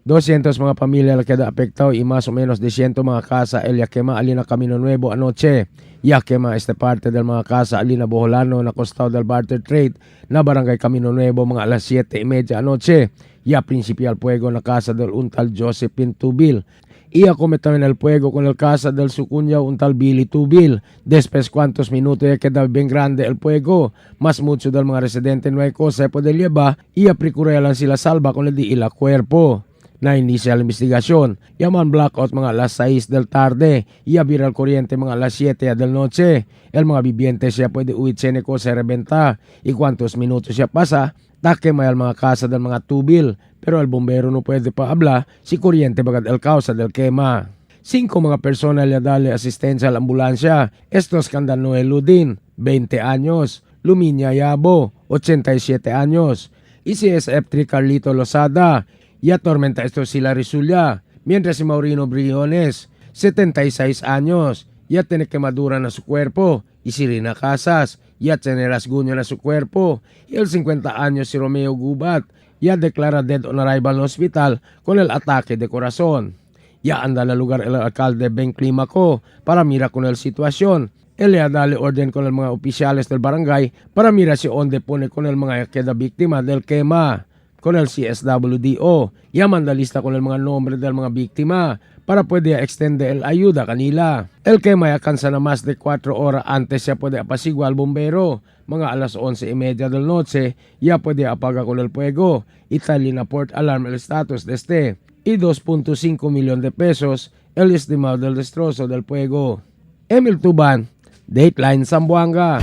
200 mga pamilya la queda afectado y más o menos 200 mga casa el ya quema alina Camino Nuevo anoche. Ya quema esta parte del mga casa alina Boholano na costado del barter trade na barangay Camino Nuevo mga alas 7:30 anoche. Ya principal fuego na casa del un tal Joseph Pintubil. Y acometieron el fuego con el casa del su cuñado un tal Billy Tubil. Después cuantos minutos ya queda bien grande el fuego. Mas mucho del mga residente no hay cosa se puede llevar y a procuralan sila salva con el di ila cuerpo. Na inicial investigasyon, yaman blackout mga alas 6 del tarde, y abrir al corriente mga alas 7 del noche. El mga viviente siya pwede uitsene ko sa rebenta, y cuantos minutos siya pasa, take may al mga casa del mga tubil, pero el bombero no pwede pa habla, si corriente bagad el causa del quema. 5 mga persona le dale asistencia al ambulancia, estos Candan Noel Ludin, 20 años, Luminia Yabo, 87 años, y si SF3 Carlito Lozada, y atormenta esto sila Rizulya, mientras si Maurino Briones, 76 años, ya tiene quemadura na su cuerpo, y si Rina Casas, ya tiene rasguño na su cuerpo, y el 50 años si Romeo Gubat, ya declara dead on arrival en hospital con el ataque de corazón. Ya anda al lugar el alcalde Ben Climaco para mirar con el situación. Él le ha dado orden con el mga oficiales del barangay para mirar si onde pone con el mga queda víctima del quema. Con el CSWDO, ya manda lista con el mga nombre del mga biktima para puede extender el ayuda kanila. El quema ya cansa na más de 4 horas antes ya puede apaciguar al bombero. Mga alas 11:30 del noche ya puede apagar con el fuego. Italy na port alarm el status de este. Y 2.5 millones de pesos el estimado del destrozo del fuego. Emil Tuban, Dateline Zamboanga.